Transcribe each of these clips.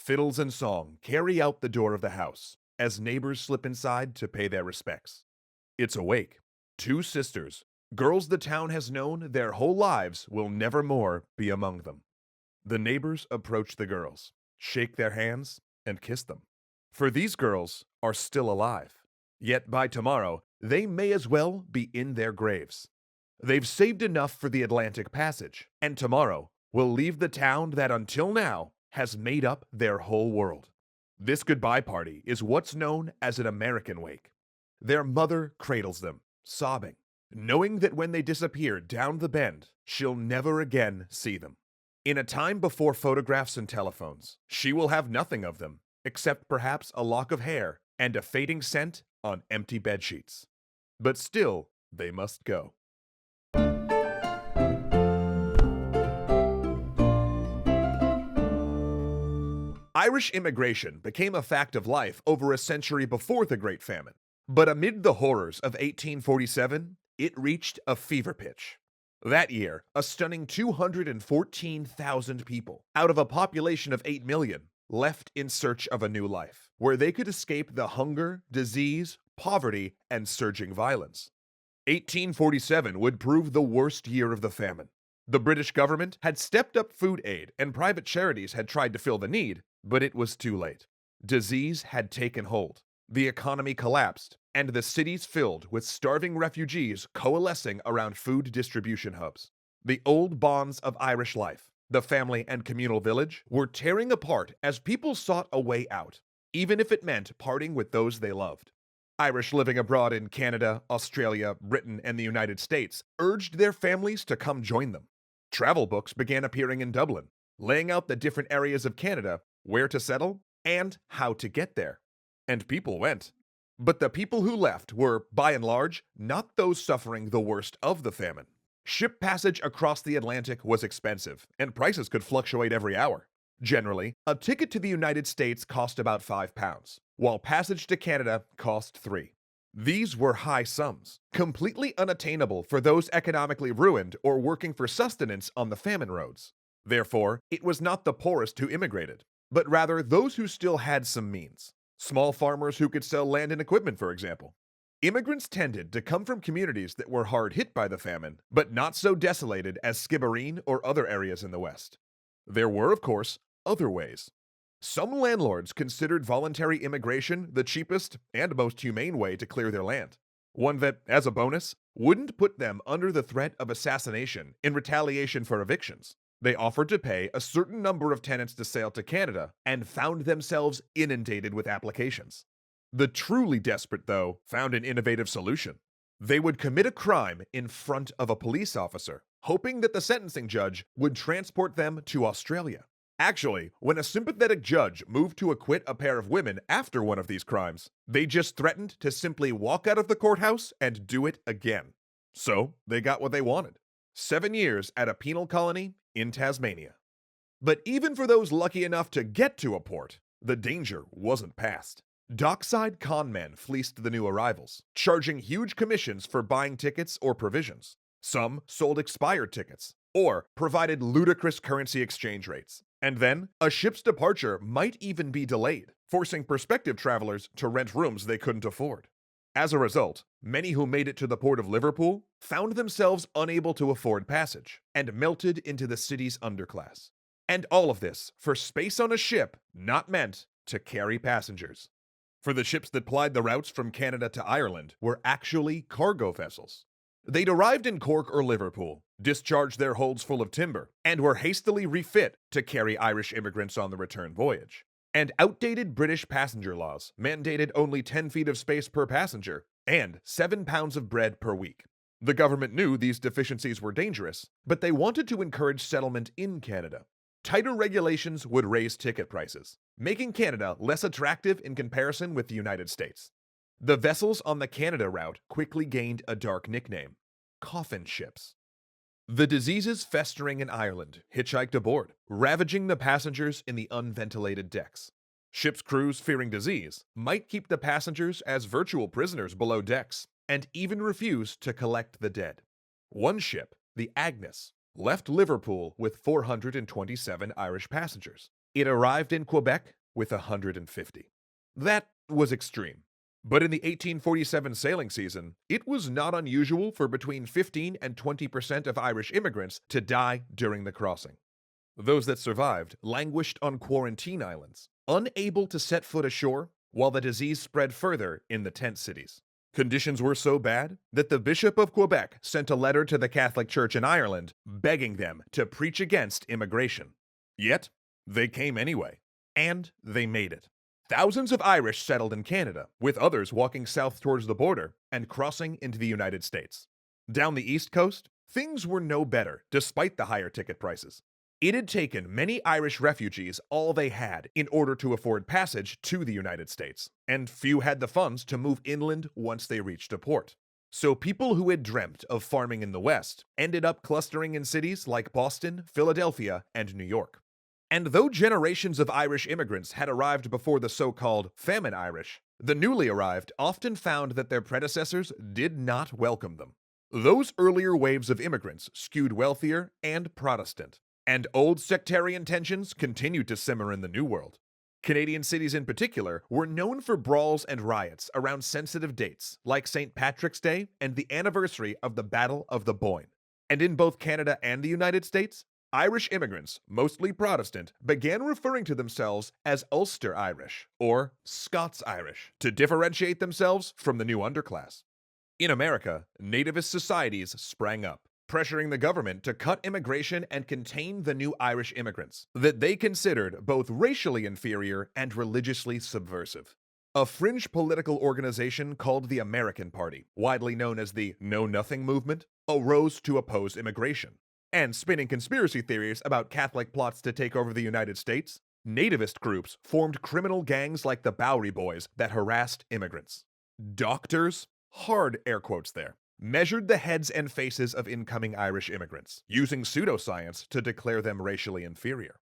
Fiddles and song carry out the door of the house as neighbors slip inside to pay their respects. It's a wake. Two sisters, girls the town has known their whole lives, will never more be among them. The neighbors approach the girls, shake their hands, and kiss them. For these girls are still alive. Yet by tomorrow, they may as well be in their graves. They've saved enough for the Atlantic Passage, and tomorrow will leave the town that until now has made up their whole world. This goodbye party is what's known as an American wake. Their mother cradles them, sobbing, knowing that when they disappear down the bend, she'll never again see them. In a time before photographs and telephones, she will have nothing of them, except perhaps a lock of hair and a fading scent on empty bedsheets. But still, they must go. Irish immigration became a fact of life over a century before the Great Famine. But amid the horrors of 1847, it reached a fever pitch. That year, a stunning 214,000 people, out of a population of 8 million, left in search of a new life, where they could escape the hunger, disease, poverty, and surging violence. 1847 would prove the worst year of the famine. The British government had stepped up food aid and private charities had tried to fill the need, but it was too late. Disease had taken hold. The economy collapsed, and the cities filled with starving refugees coalescing around food distribution hubs. The old bonds of Irish life, the family and communal village, were tearing apart as people sought a way out, even if it meant parting with those they loved. Irish living abroad in Canada, Australia, Britain, and the United States urged their families to come join them. Travel books began appearing in Dublin, laying out the different areas of Canada, where to settle, and how to get there. And people went. But the people who left were, by and large, not those suffering the worst of the famine. Ship passage across the Atlantic was expensive, and prices could fluctuate every hour. Generally, a ticket to the United States cost about £5, while passage to Canada cost £3. These were high sums, completely unattainable for those economically ruined or working for sustenance on the famine roads. Therefore, it was not the poorest who immigrated, but rather those who still had some means. Small farmers who could sell land and equipment, for example. Immigrants tended to come from communities that were hard hit by the famine, but not so desolated as Skibbereen or other areas in the West. There were, of course, other ways. Some landlords considered voluntary immigration the cheapest and most humane way to clear their land. One that, as a bonus, wouldn't put them under the threat of assassination in retaliation for evictions. They offered to pay a certain number of tenants to sail to Canada and found themselves inundated with applications. The truly desperate, though, found an innovative solution. They would commit a crime in front of a police officer, hoping that the sentencing judge would transport them to Australia. Actually, when a sympathetic judge moved to acquit a pair of women after one of these crimes, they just threatened to simply walk out of the courthouse and do it again. So, they got what they wanted. 7 years at a penal colony in Tasmania. But even for those lucky enough to get to a port, the danger wasn't past. Dockside con men fleeced the new arrivals, charging huge commissions for buying tickets or provisions. Some sold expired tickets, or provided ludicrous currency exchange rates. And then, a ship's departure might even be delayed, forcing prospective travelers to rent rooms they couldn't afford. As a result, many who made it to the port of Liverpool found themselves unable to afford passage, and melted into the city's underclass. And all of this for space on a ship not meant to carry passengers. For the ships that plied the routes from Canada to Ireland were actually cargo vessels. They'd arrived in Cork or Liverpool, discharged their holds full of timber, and were hastily refit to carry Irish immigrants on the return voyage. And outdated British passenger laws mandated only 10 feet of space per passenger and 7 pounds of bread per week. The government knew these deficiencies were dangerous, but they wanted to encourage settlement in Canada. Tighter regulations would raise ticket prices, making Canada less attractive in comparison with the United States. The vessels on the Canada route quickly gained a dark nickname: coffin ships. The diseases festering in Ireland hitchhiked aboard, ravaging the passengers in the unventilated decks. Ship's crews, fearing disease, might keep the passengers as virtual prisoners below decks, and even refuse to collect the dead. One ship, the Agnes, left Liverpool with 427 Irish passengers. It arrived in Quebec with 150. That was extreme. But in the 1847 sailing season, it was not unusual for between 15 and 20% of Irish immigrants to die during the crossing. Those that survived languished on quarantine islands, unable to set foot ashore, while the disease spread further in the tent cities. Conditions were so bad that the Bishop of Quebec sent a letter to the Catholic Church in Ireland begging them to preach against immigration. Yet, they came anyway, and they made it. Thousands of Irish settled in Canada, with others walking south towards the border and crossing into the United States. Down the East Coast, things were no better despite the higher ticket prices. It had taken many Irish refugees all they had in order to afford passage to the United States, and few had the funds to move inland once they reached a port. So people who had dreamt of farming in the West ended up clustering in cities like Boston, Philadelphia, and New York. And though generations of Irish immigrants had arrived before the so-called famine Irish, the newly arrived often found that their predecessors did not welcome them. Those earlier waves of immigrants skewed wealthier and Protestant, and old sectarian tensions continued to simmer in the New World. Canadian cities in particular were known for brawls and riots around sensitive dates like St. Patrick's Day and the anniversary of the Battle of the Boyne. And in both Canada and the United States, Irish immigrants, mostly Protestant, began referring to themselves as Ulster Irish or Scots-Irish to differentiate themselves from the new underclass. In America, nativist societies sprang up, pressuring the government to cut immigration and contain the new Irish immigrants that they considered both racially inferior and religiously subversive. A fringe political organization called the American Party, widely known as the Know Nothing movement, arose to oppose immigration. And spinning conspiracy theories about Catholic plots to take over the United States, nativist groups formed criminal gangs like the Bowery Boys that harassed immigrants. Doctors, hard air quotes there, measured the heads and faces of incoming Irish immigrants, using pseudoscience to declare them racially inferior.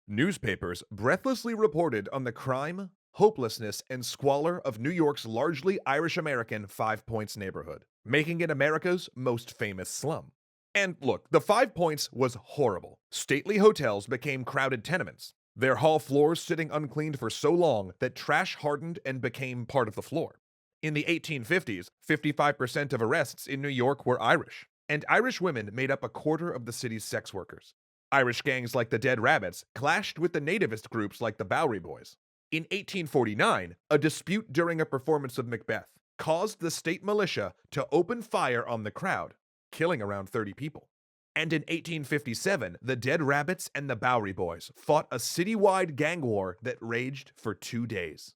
Newspapers breathlessly reported on the crime, hopelessness, and squalor of New York's largely Irish-American Five Points neighborhood, making it America's most famous slum. And look, the 5 Points was horrible. Stately hotels became crowded tenements, their hall floors sitting uncleaned for so long that trash hardened and became part of the floor. In the 1850s, 55% of arrests in New York were Irish, and Irish women made up a quarter of the city's sex workers. Irish gangs like the Dead Rabbits clashed with the nativist groups like the Bowery Boys. In 1849, a dispute during a performance of Macbeth caused the state militia to open fire on the crowd, killing around 30 people. And in 1857, the Dead Rabbits and the Bowery Boys fought a citywide gang war that raged for 2 days.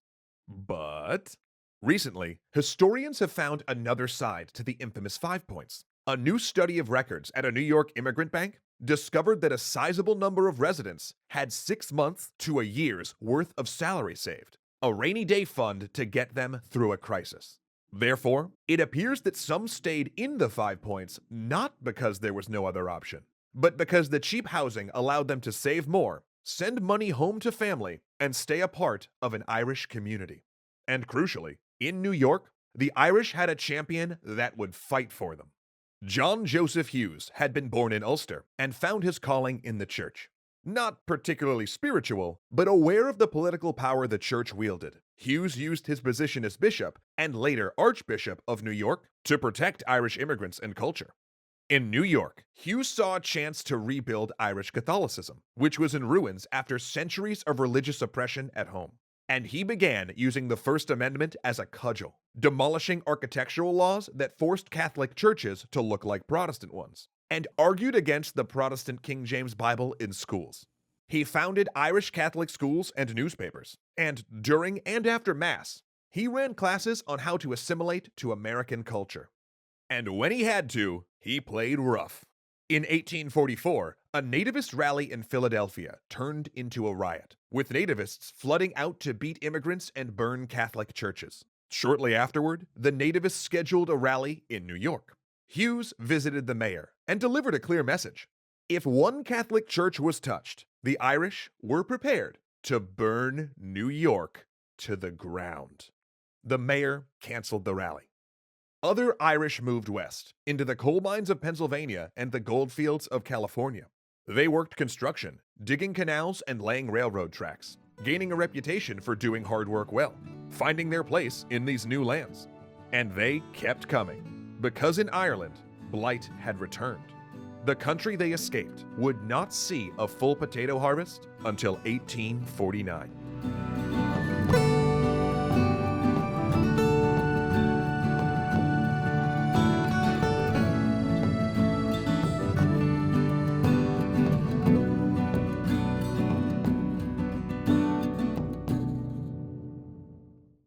But recently, historians have found another side to the infamous 5 Points. A new study of records at a New York immigrant bank discovered that a sizable number of residents had 6 months to a year's worth of salary saved, a rainy day fund to get them through a crisis. Therefore, it appears that some stayed in the 5 Points not because there was no other option, but because the cheap housing allowed them to save more, send money home to family, and stay a part of an Irish community. And crucially, in New York, the Irish had a champion that would fight for them. John Joseph Hughes had been born in Ulster and found his calling in the church. Not particularly spiritual, but aware of the political power the church wielded, Hughes used his position as bishop, and later Archbishop of New York, to protect Irish immigrants and culture. In New York, Hughes saw a chance to rebuild Irish Catholicism, which was in ruins after centuries of religious oppression at home. And he began using the First Amendment as a cudgel, demolishing architectural laws that forced Catholic churches to look like Protestant ones, and argued against the Protestant King James Bible in schools. He founded Irish Catholic schools and newspapers, and during and after Mass, he ran classes on how to assimilate to American culture. And when he had to, he played rough. In 1844, a nativist rally in Philadelphia turned into a riot, with nativists flooding out to beat immigrants and burn Catholic churches. Shortly afterward, the nativists scheduled a rally in New York. Hughes visited the mayor and delivered a clear message. If one Catholic church was touched, the Irish were prepared to burn New York to the ground. The mayor canceled the rally. Other Irish moved west, into the coal mines of Pennsylvania and the gold fields of California. They worked construction, digging canals and laying railroad tracks, gaining a reputation for doing hard work well, finding their place in these new lands. And they kept coming, because in Ireland, blight had returned. The country they escaped would not see a full potato harvest until 1849.